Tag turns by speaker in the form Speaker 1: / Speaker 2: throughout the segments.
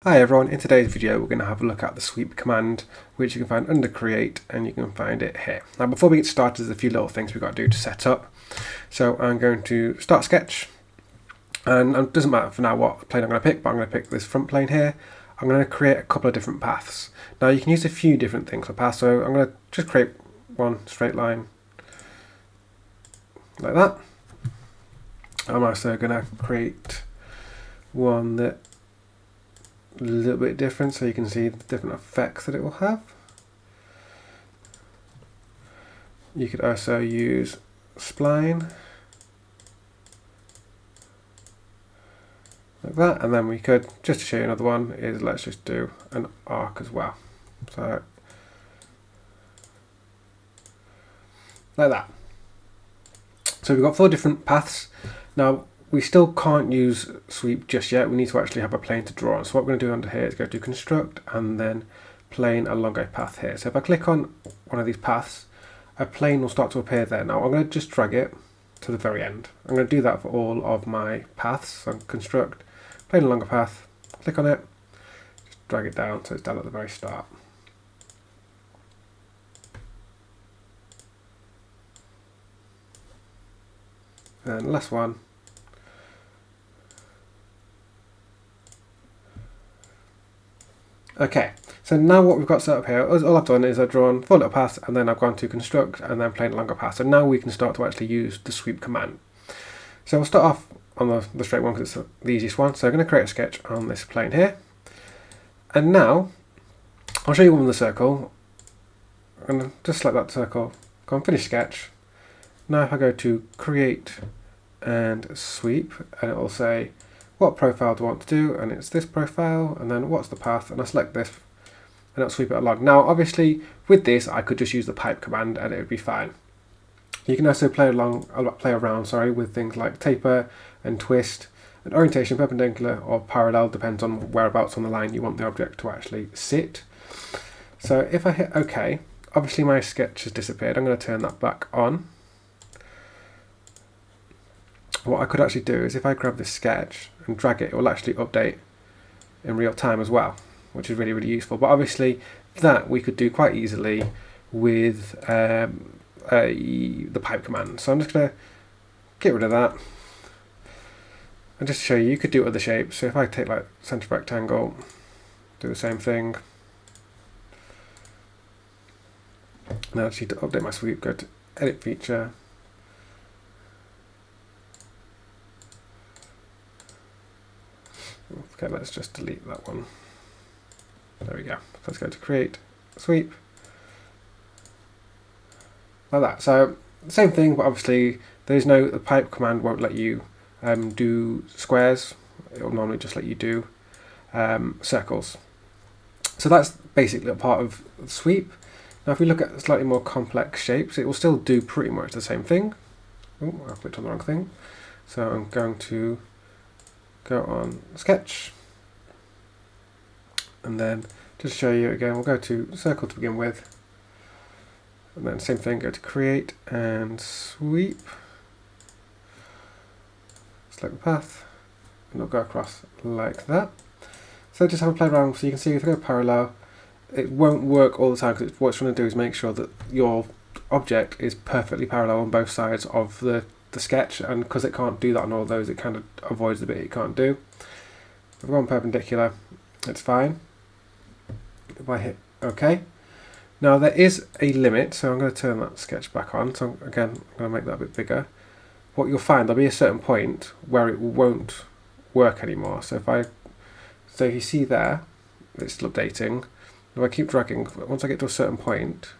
Speaker 1: Hi everyone, in today's video we're going to have a look at the sweep command, which you can find under create and you can find it here. Now before we get started, there's a few little things we've got to do to set up. So I'm going to start sketch, and it doesn't matter for now what plane I'm going to pick, but I'm going to pick this front plane here. I'm going to create a couple of different paths. Now you can use a few different things for paths, so I'm going to just create one straight line like that. I'm also going to create one that a little bit different so you can see the different effects that it will have. You could also use spline like that, and then we could, just to show you another one, is let's just do an arc as well. So like that. So we've got 4 different paths. Now we still can't use sweep just yet. We need to actually have a plane to draw on. So what we're going to do under here is go to construct and then plane along a path here. So if I click on one of these paths, a plane will start to appear there. Now I'm going to just drag it to the very end. I'm going to do that for all of my paths. So construct, plane along a path, click on it, just drag it down so it's down at the very start. And last one. Okay, so now what we've got set up here, all I've done is I've drawn 4 little paths and then I've gone to construct and then plane along a path. So now we can start to actually use the sweep command. So we'll start off on the straight one because it's the easiest one. So I'm going to create a sketch on this plane here. And now, I'll show you one with the circle. I'm going to just select that circle, go and finish sketch. Now if I go to create and sweep, and it will say, what profile do I want to do? And it's this profile, and then what's the path? And I select this, and it'll sweep it along. Now, obviously, with this, I could just use the pipe command, and it would be fine. You can also play around with things like taper and twist, and orientation, perpendicular or parallel, depends on whereabouts on the line you want the object to actually sit. So if I hit OK, obviously my sketch has disappeared. I'm going to turn that back on. What I could actually do is if I grab this sketch and drag it, it will actually update in real time as well, which is really, really useful. But obviously that we could do quite easily with the pipe command. So I'm just going to get rid of that. And just to show you, you could do other shapes. So if I take like center rectangle, do the same thing. Now actually to update my sweep, go to edit feature. Okay, let's just delete that one. There we go. Let's go to create, sweep, like that. So same thing, but obviously the pipe command won't let you do squares. It will normally just let you do circles. So that's basically a part of sweep. Now if we look at slightly more complex shapes, it will still do pretty much the same thing. Oh, I clicked on the wrong thing. So I'm going to go on sketch, and then just show you again, we'll go to circle to begin with, and then same thing, go to create and sweep, select the path, and it'll go across like that. So just have a play around so you can see if I go parallel, it won't work all the time because what it's trying to do is make sure that your object is perfectly parallel on both sides of the sketch, and because it can't do that on all those, it kind of avoids the bit it can't do. If I go on perpendicular, it's fine. If I hit OK, now there is a limit, so I'm going to turn that sketch back on. So again, I'm going to make that a bit bigger. What you'll find, there'll be a certain point where it won't work anymore. So if you see there, it's still updating. If I keep dragging, once I get to a certain point,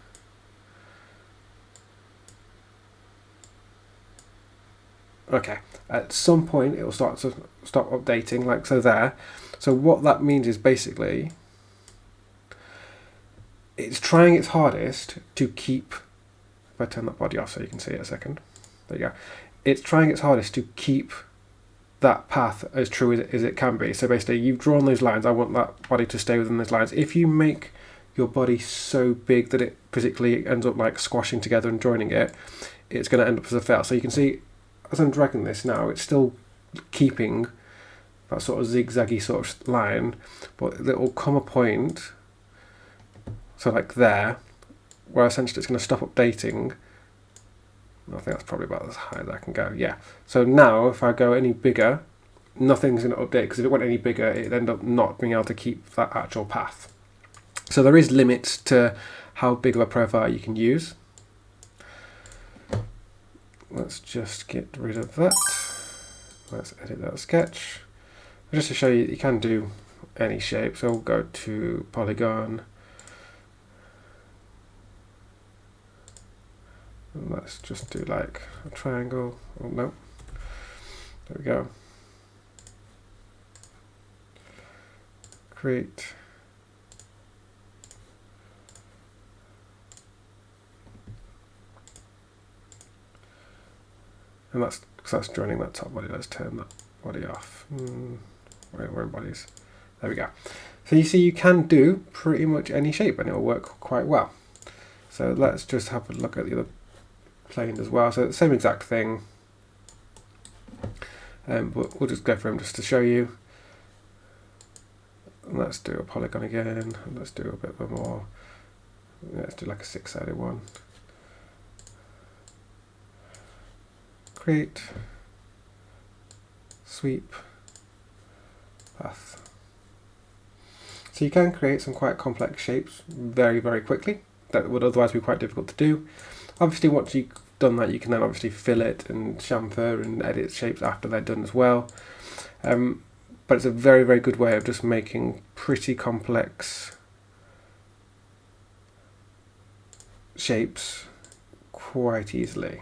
Speaker 1: okay, at some point it will start to stop updating, like so there. So what that means is basically it's trying its hardest to keep, if I turn that body off so you can see it a second, there you go, it's trying its hardest to keep that path as true as it can be. So basically you've drawn those lines, I want that body to stay within those lines. If you make your body so big that it physically ends up like squashing together and joining it, it's going to end up as a fail. So you can see as I'm dragging this now, it's still keeping, if that sort of zigzaggy sort of line, but it will come a point, so like there, where essentially it's going to stop updating. I think that's probably about as high as I can go. Yeah. So now if I go any bigger, nothing's going to update, because if it went any bigger, it'd end up not being able to keep that actual path. So there is limits to how big of a profile you can use. Let's just get rid of that. Let's edit that sketch. Just to show you, you can do any shape. So we'll go to polygon. And let's just do like a triangle. Oh no. There we go. Create. And that's joining that top body. Let's turn that body off. We're in bodies. There we go. So you see, you can do pretty much any shape and it will work quite well. So let's just have a look at the other plane as well. So the same exact thing. But we'll just go through them just to show you. And let's do a polygon again. And let's do a bit of a more. Let's do like a 6-sided one. Create, sweep, path. So you can create some quite complex shapes very, very quickly. That would otherwise be quite difficult to do. Obviously, once you've done that, you can then obviously fill it and chamfer and edit shapes after they're done as well. But it's a very, very good way of just making pretty complex shapes quite easily.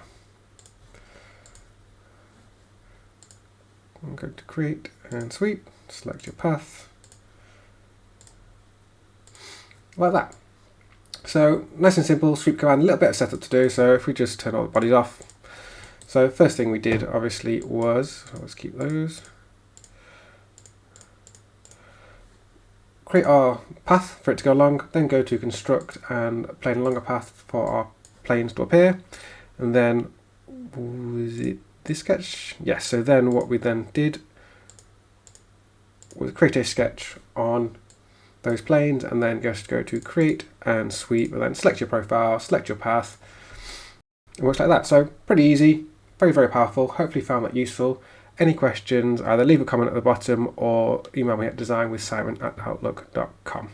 Speaker 1: I'm going to create and sweep, select your path, like that. So nice and simple, sweep command, a little bit of setup to do. So if we just turn all the bodies off. So first thing we did obviously was, let's keep those. Create our path for it to go along, then go to construct and plane a longer path for our planes to appear. And then, was it this sketch? Yes, so then what we then did was create a sketch on those planes and then just go to create and sweep and then select your profile, select your path. It works like that. So pretty easy, very, very powerful. Hopefully you found that useful. Any questions, either leave a comment at the bottom or email me at designwithsimon@outlook.com.